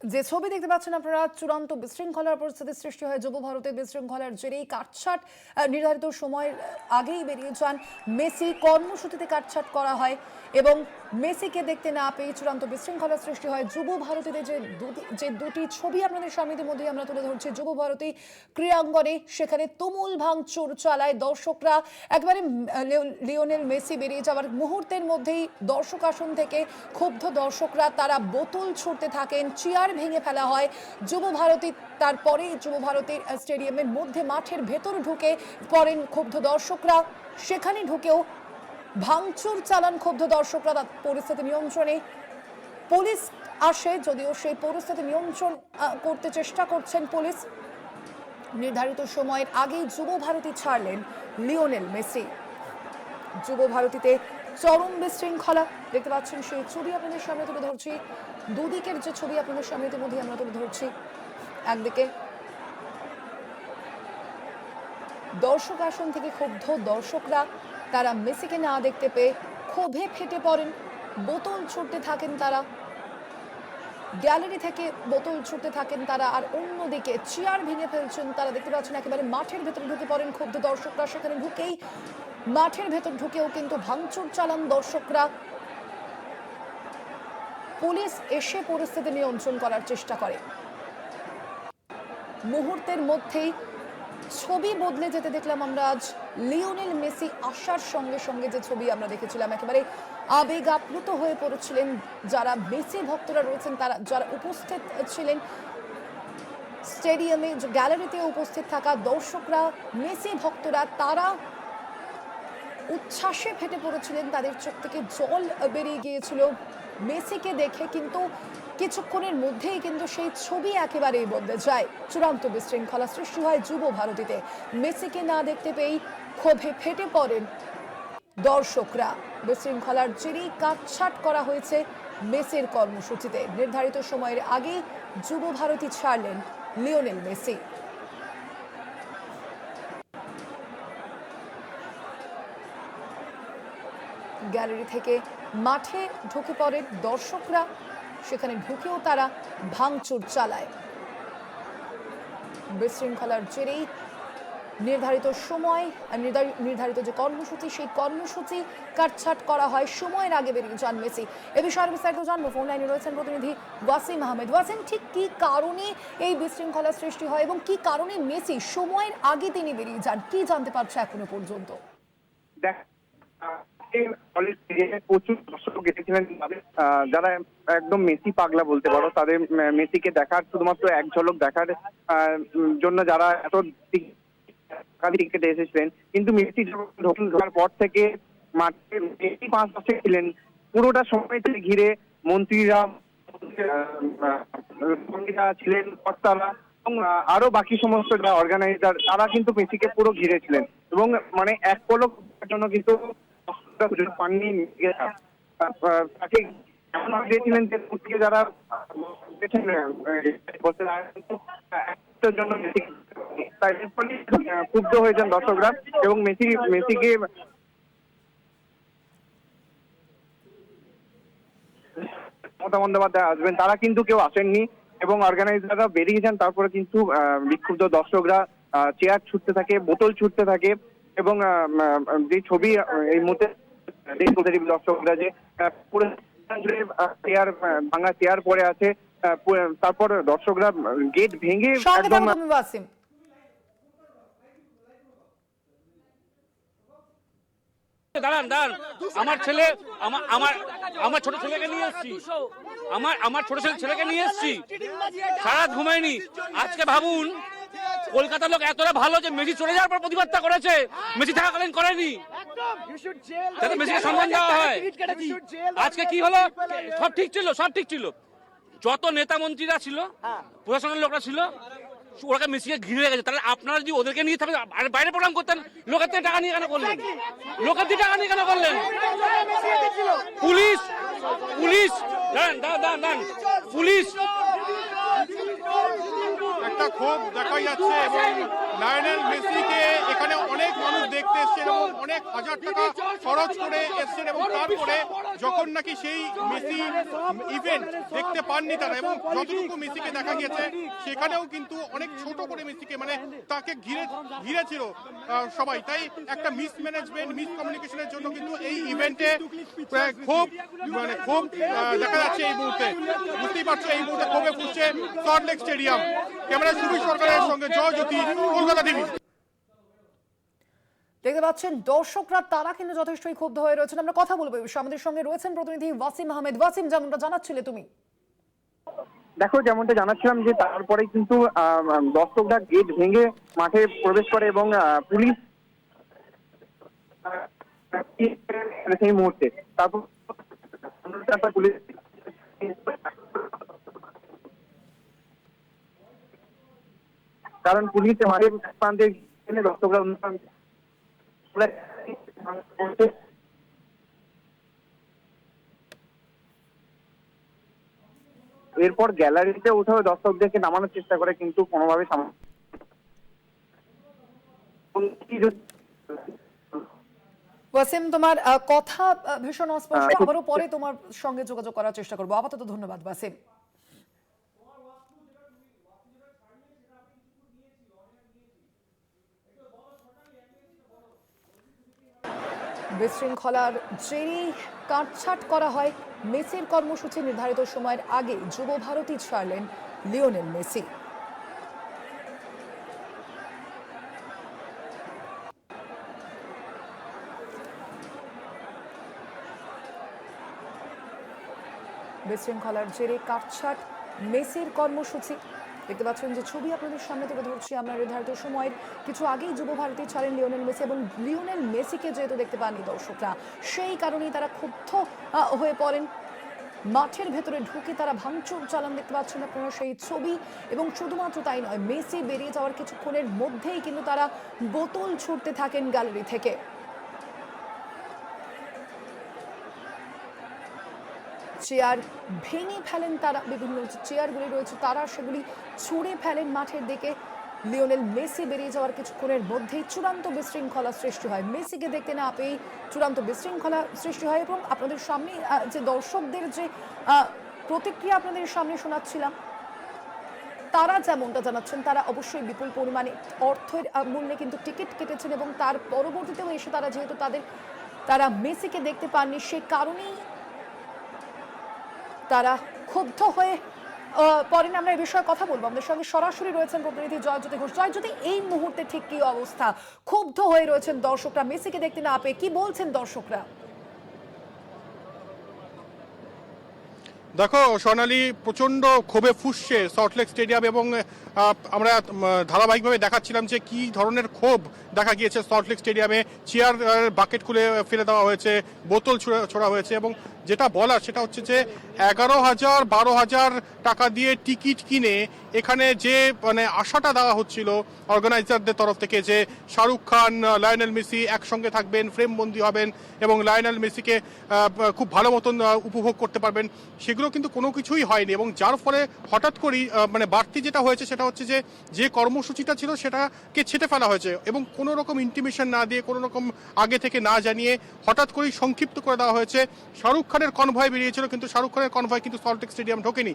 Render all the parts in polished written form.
যে ছবি দেখতে পাচ্ছেন আপনারা, চূড়ান্ত বিশৃঙ্খলার পরিস্থিতি সৃষ্টি হয় যুব ভারতে। বিশৃঙ্খলার জেরেই কাটছাট নির্ধারিত সময়ের আগেই বেরিয়ে যান মেসি। কর্মসূচিতে কাটছাট করা হয় এবং মেসিকে দেখতে না পেয়ে চূড়ান্ত বিশৃঙ্খলার সৃষ্টি হয় যুব ভারতীতে। যে দুটি ছবি আপনাদের সামনে মধ্যে আমরা তুলে ধরছি, যুব ভারতী ক্রীড়াঙ্গনে সেখানে তুমুল ভাঙচুর চালায় দর্শকরা। একবারে লিওনেল মেসি বেরিয়ে যাওয়ার মুহূর্তের মধ্যেই দর্শক আসন থেকে ক্ষুব্ধ দর্শকরা তারা বোতল ছুড়তে থাকেন, চেয়ার ভেঙে ফেলা হয় যুব ভারতী। তারপরে যুব ভারতীর স্টেডিয়ামের মধ্যে মাঠের ভেতর ঢুকে পড়েন ক্ষুব্ধ দর্শকরা। সেখানে ঢুকেও ভাঙচুর চালান ক্ষুব্ধ দর্শকরা। পরিস্থিতি নিয়ন্ত্রণে পুলিশ আসে, যদিও সেই পরিস্থিতি নিয়ন্ত্রণ করতে চেষ্টা করছেন পুলিশ। নির্ধারিত সময়ের আগেই যুব ভারতী ছাড়লেন লিওনেল মেসি। যুব ভারতীতে চরম বিশৃঙ্খলা দেখতে পাচ্ছেন, সেই ছবি আপনাদের সামনে তুলে ধরছি। দুদিকের যে ছবি আপনাদের সামনে মধ্যে আমরা তুলে ধরছি। একদিকে দর্শক আসন থেকে ক্ষুব্ধ দর্শকরা, তারা মেসিকে না দেখতে পেয়ে ক্ষোভে ফেটে পড়েন, বোতল ছুটতে থাকেন তারা, গ্যালারি থেকে বোতল ছুটতে থাকেন তারা। আর অন্যদিকে চেয়ার ভেঙে ফেলছেন তারা, দেখতে পাচ্ছেন একেবারে মাঠের ভেতরে ঢুকে পড়েন ক্ষুব্ধ দর্শকরা। সেখানে ঢুকেই মাঠের ভেতর ঢুকেও কিন্তু ভাঙচুর চালান দর্শকরা। পুলিশ এসে পরিস্থিতি নিয়ন্ত্রণ করার চেষ্টা করে। মুহূর্তের মধ্যেই ছবি বদলে যেতে দেখলাম আমরা আজ। লিওনেল মেসি আসার সঙ্গে সঙ্গে যে ছবি আমরা দেখেছিলাম, একেবারে আবেগ আপ্লুত হয়ে পড়েছিলেন যারা মেসি ভক্তরা রয়েছেন, তারা যারা উপস্থিত ছিলেন স্টেডিয়ামে, গ্যালারিতে উপস্থিত থাকা দর্শকরা, মেসি ভক্তরা, তারা উচ্ছ্বাসে ফেটে পড়েছিলেন। তাদের চোখ থেকে জল বেরিয়ে গিয়েছিল মেসিকে দেখে। কিন্তু কিছুক্ষণের মধ্যেই কিন্তু সেই ছবি একেবারেই বদলে যায়। চূড়ান্ত বিশৃঙ্খলা সৃষ্টি হয় যুব ভারতীতে। মেসিকে না দেখতে পেয়েই ক্ষোভে ফেটে পড়েন দর্শকরা। বিশৃঙ্খলার জেরেই কাটছাট করা হয়েছে মেসির কর্মসূচিতে। নির্ধারিত সময়ের আগেই যুব ভারতী ছাড়লেন লিওনেল মেসি। গ্যালারি থেকে মাঠে ঢুকে পড়েন দর্শকরা, সেখানে ঢুকেও তারা ভাঙচুর চালায়। বিশৃঙ্খলার জেরেই নির্ধারিত সময়, নির্ধারিত যে কর্মসূচি, সেই কর্মসূচি কাটছাট করা হয়। সময়ের আগে বেরিয়ে যান মেসি। এ বিষয়ে বিস্তারিত জানবো, ফোন লাইনে রয়েছেন প্রতিনিধি ওয়াসিম আহমেদ। ওয়াসিম, ঠিক কি কারণে এই বিশৃঙ্খলার সৃষ্টি হয় এবং কি কারণে মেসি সময়ের আগে তিনি বেরিয়ে যান, কি জানতে পারছে এখনো পর্যন্ত? প্রচুর দর্শক এসেছিলেন, যারা একদম মেসি পাগলা বলতে পারো। তাদের মেসিকে দেখার, শুধুমাত্র এক ঝলক দেখার জন্য যারা এত টিকিটে এসেছিলেন। কিন্তু মেসি যখন ঢোকার পর থেকে মাঠে মেসি 5 বছর ছিলেন, পুরোটা সময়কে ঘিরে মন্ত্রীরা ছিলেন, কর্তারা এবং আরো বাকি সমস্ত যারা অর্গানাইজার, তারা কিন্তু মেসিকে পুরো ঘিরেছিলেন এবং মানে এক পলক জন্য কিন্তু পাননি। তাকে এমন দিয়েছিলেন যে যারা জন্য ক্ষুব্ধ হয়েছেন দর্শকরা এবং মেসিকে মমতা বন্দ্যোপাধ্যায় আসবেন, তারা কিন্তু কেউ আসেননি এবং অর্গানাইজাররা বেরিয়েছেন। তারপরে কিন্তু বিক্ষুব্ধ দর্শকরা চেয়ার ছুটতে থাকে, বোতল ছুটতে থাকে এবং যে ছবি এই মুহূর্তে দর্শকরা যে পুরো চেয়ার ভাঙা চেয়ার পড়ে আছে, তারপর দর্শকরা গেট ভেঙে একদম। দাঁড়ান দাঁড়ান, আমার ছেলে আমার ছোট ছেলেকে নিয়ে এসেছি, আমার ছোট ছেলেকে নিয়ে এসেছি, সারা রাত ঘুমায়নি। আজকে ভাবুন, কলকাতার লোক এতটা ভালো যে মেসি চলে যাওয়ার পর প্রতিবাদটা করেছে, মেসি থাকাকালীন করেনি, যাতে মেসিকে সম্মান দেওয়া হয়। আজকে কি হলো? সব ঠিক ছিল। যত নেতা মন্ত্রীরা ছিল, প্রশাসনের লোকরা ছিল, ওরা মেসিকে ঘিরে গেছে। তাহলে আপনারা যদি ওদেরকে নিয়ে থাকবেন, বাইরে প্রোগ্রাম করতেন, লোকের থেকে টাকা নিয়ে কেন করলেন? পুলিশ একটা ক্ষোভ দেখা যাচ্ছে এবং লায়নেল মেসিকে এখানে অনেক মানুষ দেখতে এসছেন এবং অনেক হাজার টাকা খরচ করে এসছেন এবং তারপরে যখন নাকি সেই মেসি ইভেন্ট দেখতে পাননি তারা, এবং যতটুকু মেসিকে দেখা গেছে সেখানেও কিন্তু অনেক ছোট করে মেসিকে মানে তাকে ঘিরেছিল সবাই। তাই একটা মিসম্যানেজমেন্ট, মিসকমিউনিকেশনের জন্য কিন্তু এই ইভেন্টে খুব দেখা যাচ্ছে এই মুহূর্তে। বুঝতেই পারছো এই মুহূর্তে ক্ষোভে ফুটছে সল্টলেক স্টেডিয়াম। ক্যামেরা সুবীর সরকারের সঙ্গে জয় জ্যোতি, কলকাতা টিভি। দেখতে পাচ্ছেন দর্শকরা তারা কিন্তু যথেষ্টই ক্ষুব্ধ হয়ে রয়েছেন। আমরা কথা বলবো এই বিষয়ে। আমাদের সঙ্গে রয়েছেন প্রতিনিধি ওয়াসিম আহমেদ। ওয়াসিম, যেমনটা জানাচ্ছিলে তুমি। দেখো, যেমনটা জানাচ্ছিলাম যে তারপরে কিন্তু দর্শকরা গেট ভেঙে মাঠে প্রবেশ করে এবং পুলিশ সেই মুহূর্তে তারপর পুলিশ কারণ পুলিশ মাঠের প্রান্তে দর্শকরা এরপর গ্যালারিতে উঠে দর্শকদেরকে নামানোর চেষ্টা করে, কিন্তু কোনোভাবে ওয়াসিম, তোমার কথা ভীষণ অস্পষ্ট। আবারও পরে তোমার সঙ্গে যোগাযোগ করার চেষ্টা করবো। আপাতত ধন্যবাদ ওয়াসিম। বিশৃঙ্খলার জেরে কাটছাঁট করা হয় মেসির কর্মসূচি। নির্ধারিত সময়ের আগে যুব ভারতী ছাড়লেন লিওনেল মেসি। বিশৃঙ্খলার জেরে কাটছাঁট মেসির কর্মসূচি। দেখতে পাচ্ছেন যে ছবি আপনাদের সামনে তুলে ধরছি আমরা। নির্ধারিত সময়ের কিছু আগেই যুব ভারতী ছাড়েন লিওনেল মেসি, এবং লিওনেল মেসিকে যেহেতু দেখতে পাননি দর্শকরা, সেই কারণেই তারা ক্ষুব্ধ হয়ে পড়েন। মাঠের ভেতরে ঢুকে তারা ভাঙচুর চালান। দেখতে পাচ্ছেন আপনারা সেই ছবি। এবং শুধুমাত্র তাই নয়, মেসি বেরিয়ে যাওয়ার কিছুক্ষণের মধ্যেই কিন্তু তারা বোতল ছুটতে থাকেন গ্যালারি থেকে। চেয়ার ভেঙে ফেলেন তারা, বিভিন্ন চেয়ারগুলি রয়েছে তারা সেগুলি ছুঁড়ে ফেলেন মাঠের দিকে। লিওনেল মেসি বেরিয়ে যাওয়ার কিছুক্ষণের মধ্যেই চূড়ান্ত বিশৃঙ্খলা সৃষ্টি হয়। মেসিকে দেখতে না পেয়ে চূড়ান্ত বিশৃঙ্খলা সৃষ্টি হয়। এবং আপনাদের সামনে যে দর্শকদের যে প্রতিক্রিয়া আপনাদের সামনে শোনাচ্ছিলাম, তারা যেমনটা জানাচ্ছেন, তারা অবশ্যই বিপুল পরিমাণে অর্থের মূল্যে কিন্তু টিকিট কেটেছেন, এবং তার পরবর্তীতেও এসে তারা যেহেতু তারা মেসিকে দেখতে পাননি, সে কারণেই তারা ক্ষুব্ধ হয়ে পরে আমরা এই বিষয়ে কথা বলবো। আমাদের সঙ্গে সরাসরি রয়েছেন প্রতিনিধি জয়জ্যোতি ঘোষ। জয়জ্যোতি, এই মুহূর্তে ঠিক কি অবস্থা? ক্ষুব্ধ হয়ে রয়েছেন দর্শকরা মেসিকে দেখতে না পেয়ে, কি বলছেন দর্শকরা? দেখো সোনালী, প্রচন্ড ক্ষোভে ফুঁসছে সল্টলেক স্টেডিয়াম, এবং আমরা ধারাবাহিকভাবে দেখাচ্ছিলাম যে কি ধরনের ক্ষোভ দেখা গিয়েছে সল্টলেক স্টেডিয়ামে। চেয়ার বাকেট খুলে ফেলে দেওয়া হয়েছে, বোতল ছোড়া হয়েছে, এবং যেটা বলার সেটা হচ্ছে যে 11,000 12,000 টাকা দিয়ে টিকিট কিনে এখানে যে মানে আশাটা দেওয়া হচ্ছিল অর্গানাইজারদের তরফ থেকে যে শাহরুখ খান, লায়নেল মেসি একসঙ্গে থাকবেন, ফ্রেমবন্দি হবেন এবং লায়নেল মেসিকে খুব ভালো মতন উপভোগ করতে পারবেন, সেগুলো কিন্তু কোনো কিছুই হয়নি। এবং যার ফলে হঠাৎ করেই মানে বাড়তি যেটা হয়েছে সেটা হচ্ছে যে কর্মসূচিটা ছিল সেটাকে ছেটে ফেলা হয়েছে, এবং কোনো রকম ইন্টিমেশন না দিয়ে, কোনো রকম আগে থেকে না জানিয়ে হঠাৎ করেই সংক্ষিপ্ত করে দেওয়া হয়েছে। শাহরুখ খানের কনভয় বেরিয়েছিল, কিন্তু শাহরুখ খানের কনভয় কিন্তু সল্টলেক স্টেডিয়াম ঢোকেনি।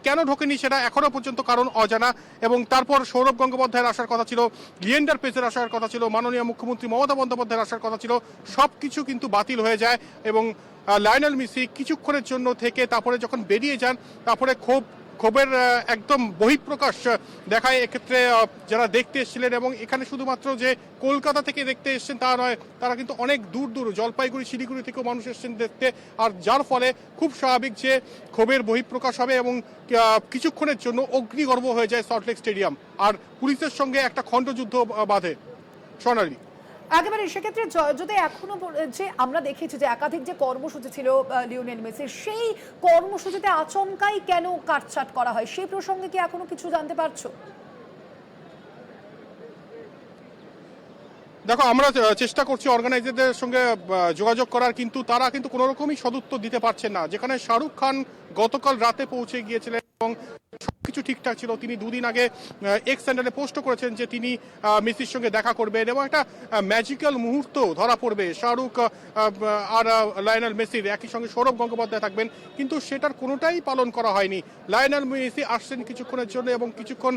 কেন ঢোকেনি সেটা এখনো পর্যন্ত কারণ অজানা। এবং তারপর সৌরভ গঙ্গোপাধ্যায়ের আসার কথা ছিল, লিয়েন্ডার পেজের আসার কথা ছিল, মাননীয় মুখ্যমন্ত্রী মমতা বন্দ্যোপাধ্যায়ের আসার কথা ছিল, সব কিছু কিন্তু বাতিল হয়ে যায়। এবং লায়নেল মেসি কিছুক্ষণের জন্য থেকে তারপরে যখন বেরিয়ে যান, তারপরে ক্ষোভের একদম বহিঃপ্রকাশ দেখায় এক্ষেত্রে যারা দেখতে এসেছিলেন। এবং এখানে শুধুমাত্র যে কলকাতা থেকে দেখতে এসেছেন তা নয়, তারা কিন্তু অনেক দূর দূর জলপাইগুড়ি, শিলিগুড়ি থেকেও মানুষ এসেছেন দেখতে। আর যার ফলে খুব স্বাভাবিক যে ক্ষোভের বহিঃপ্রকাশ হবে, এবং কিছুক্ষণের জন্য অগ্নিগর্ভ হয়ে যায় সল্টলেক স্টেডিয়াম, আর পুলিশের সঙ্গে একটা খণ্ডযুদ্ধ বাধে। সোনালী, একেবারে সেক্ষেত্রে যদি এখনো যে আমরা দেখেছি যে একাধিক যে কর্মসূচি ছিল লিওনেল মেসির, সেই কর্মসূচিতে আচমকাই কেন কাটছাঁট করা হয়, সেই প্রসঙ্গে কি এখনো কিছু জানতে পারছো? দেখো, আমরা চেষ্টা করছি অর্গানাইজারদের সঙ্গে যোগাযোগ করার, কিন্তু তারা কিন্তু কোনো রকমই সদুত্তর দিতে পারছেন না। যেখানে শাহরুখ খান গতকাল রাতে পৌঁছে গিয়েছিলেন এবং সবকিছু ঠিকঠাক ছিল। তিনি দুদিন আগে এক্স স্যান্ডেলে পোস্টও করেছেন যে তিনি মেসির সঙ্গে দেখা করবেন এবং একটা ম্যাজিক্যাল মুহূর্ত ধরা পড়বে শাহরুখ আর লায়নেল মেসির, একই সঙ্গে সৌরভ গঙ্গোপাধ্যায় থাকবেন, কিন্তু সেটার কোনোটাই পালন করা হয়নি। লায়নেল মেসি আসছেন কিছুক্ষণের জন্য এবং কিছুক্ষণ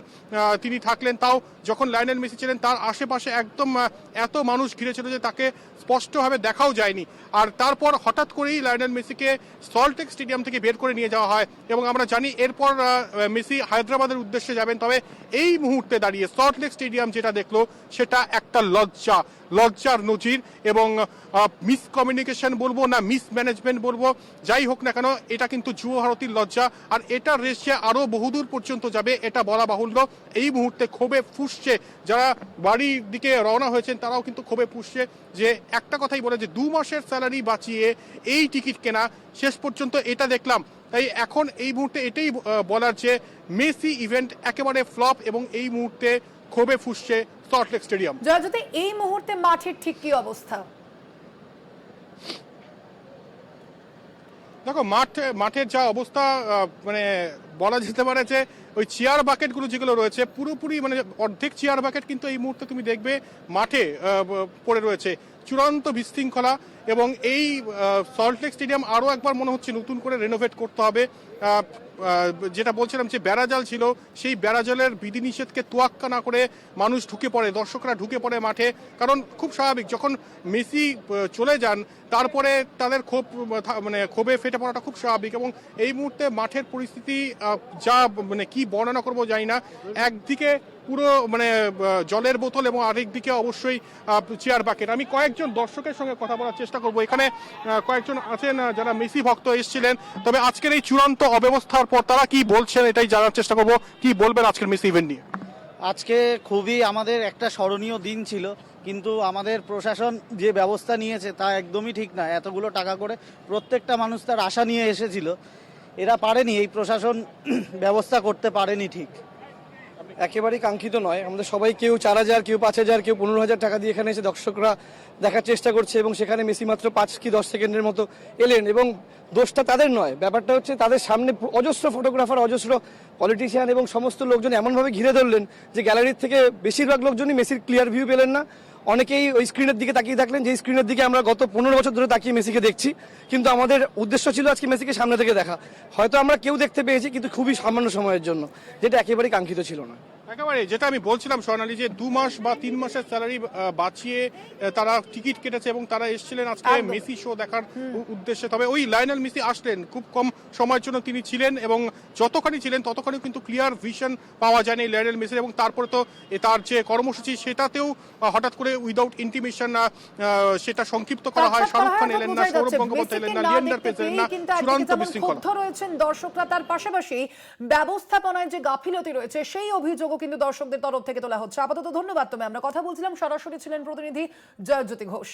তিনি থাকলেন, তাও যখন লায়নেল মেসি ছিলেন তার আশেপাশে একদম এত মানুষ ঘিরেছিল যে তাকে স্পষ্টভাবে দেখাও যায়নি। আর তারপর হঠাৎ করেই লায়নেল মেসিকে সল্টলেক স্টেডিয়াম থেকে বের করে নিয়ে যাওয়া হয় এবং আমরা জানি এরপর মেসি হায়দ্রাবাদের উদ্দেশ্যে যাবেন। তবে এই মুহূর্তে দাঁড়িয়ে সল্টলেক স্টেডিয়াম যেটা দেখলো সেটা একটা লজ্জার নজির এবং মিসকমিউনিকেশন বলবো না মিসম্যানেজমেন্ট বলবো, যাই হোক না কেন এটা কিন্তু যুব ভারতীর লজ্জা। আর এটার রেশে আরো বহুদূর পর্যন্ত যাবে এটা বলা বাহুল্য। এই মুহূর্তে ক্ষোভে ফুঁসছে যারা বাড়ির দিকে রওনা হয়েছেন, তারাও কিন্তু ক্ষোভে ফুঁসছে যে একটা কথাই বলে যে 2 মাসের স্যালারি বাঁচিয়ে এই টিকিট কেনা, শেষ পর্যন্ত এটা দেখলাম। তাই এখন এই মুহূর্তে এটাই বলার যে মেসি ইভেন্ট একেবারে ফ্লপ এবং এই মুহূর্তে ক্ষোভে ফুঁসছে সল্টলেক স্টেডিয়াম। জয়জ্যোতি, এই মুহূর্তে মাঠের ঠিক কি অবস্থা? দেখো মাঠের যা অবস্থা, মানে বলা যেতে পারে যে ওই চেয়ার বাকেটগুলো যেগুলো রয়েছে পুরোপুরি মানে অর্ধেক চেয়ার বাকেট কিন্তু এই মুহূর্তে তুমি দেখবে মাঠে পড়ে রয়েছে। চূড়ান্ত বিশৃঙ্খলা এবং এই সল্টলেক স্টেডিয়াম আরও একবার মনে হচ্ছে নতুন করে রেনোভেট করতে হবে। যেটা বলছিলাম যে বেড়াজাল ছিল, সেই বেড়াজালের বিধিনিষেধকে তোয়াক্কা না করে মানুষ ঢুকে পড়ে, দর্শকরা ঢুকে পড়ে মাঠে। কারণ খুব স্বাভাবিক, যখন মেসি চলে যান তারপরে তাদের ক্ষোভে ফেটে পড়াটা খুব স্বাভাবিক। এবং এই মুহূর্তে মাঠের পরিস্থিতি যা মানে কি বর্ণনা করবো জানি না। একদিকে পুরো মানে জলের বোতল এবং আরেক দিকে অবশ্যই চেয়ার বাকেট। আমি কয়েকজন দর্শকের সঙ্গে কথা বলার চেষ্টা করব। এখানে কয়েকজন আছেন যারা মেসি ভক্ত এসেছিলেন, তবে আজকের এই চূড়ান্ত অব্যবস্থার পর তারা কি বলছেন এটাই জানার চেষ্টা করব। কি বলবেন আজকের মেসি ইভেন্ট নিয়ে? আজকে খুবই আমাদের একটা স্মরণীয় দিন ছিল, কিন্তু আমাদের প্রশাসন যে ব্যবস্থা নিয়েছে তা একদমই ঠিক না। এতগুলো টাকা করে প্রত্যেকটা মানুষ তার আশা নিয়ে এসেছিল, এরা পারেনি, এই প্রশাসন ব্যবস্থা করতে পারেনি ঠিক। একেবারেই কাঙ্ক্ষিত নয়। আমাদের সবাই কেউ 4,000, কেউ 5,000, কেউ 15,000 টাকা দিয়ে এখানে এসে দর্শকরা দেখার চেষ্টা করছে এবং সেখানে মেসি মাত্র 5 কি 10 সেকেন্ডের মতো এলেন এবং দোষটা তাদের নয়। ব্যাপারটা হচ্ছে তাদের সামনে অজস্র ফটোগ্রাফার, অজস্র পলিটিশিয়ান এবং সমস্ত লোকজন এমনভাবে ঘিরে ধরলেন যে গ্যালারির থেকে বেশিরভাগ লোকজনই মেসির ক্লিয়ার ভিউ পেলেন না। অনেকেই ওই স্ক্রিনের দিকে তাকিয়ে থাকলেন, যে স্ক্রিনের দিকে আমরা গত 15 বছর ধরে তাকিয়ে মেসিকে দেখছি, কিন্তু আমাদের উদ্দেশ্য ছিল আজকে মেসিকে সামনে থেকে দেখা। হয়তো আমরা কেউ দেখতে পেয়েছি, কিন্তু খুবই সামান্য সময়ের জন্য, যেটা একেবারেই কাঙ্ক্ষিত ছিল না। একেবারে যেটা আমি বলছিলাম স্বর্ণালী, যে 2 মাস বা 3 মাসের স্যালারি বাঁচিয়ে তারা টিকিট কেটেছে এবং তারা এসেছিলেন আজকে মেসি শো দেখার উদ্দেশ্যে। তবে ওই লায়নেল মেসি আসলেন খুব কম সময়ের জন্য তিনি ছিলেন এবং যতখানি ছিলেন ততখানি কিন্তু ক্লিয়ার ভিশন পাওয়া যায়নি লায়নেল মেসির। এবং তারপরে তো তার যে কর্মসূচি সেটাতেও হঠাৎ করে উইদাউট ইন্টিমেশন সেটা সংক্ষিপ্ত করা হয়। শাহরুখ খান এলেন না, সৌরভ গঙ্গোপাধ্যায় এলেন না, লিয়েন্ডার পেজ এলেন না, চূড়ান্ত বিশৃঙ্খলা রয়েছেন দর্শকরা। তার পাশাপাশি ব্যবস্থাপনায় যে গাফিলতি রয়েছে সেই অভিযোগও কিন্তু দর্শকদের তরফ থেকে তোলা হচ্ছে। আপাতত ধন্যবাদ। আমরা কথা বলছিলাম, সরাসরি ছিলেন প্রতিনিধি জয়জ্যোতি ঘোষ।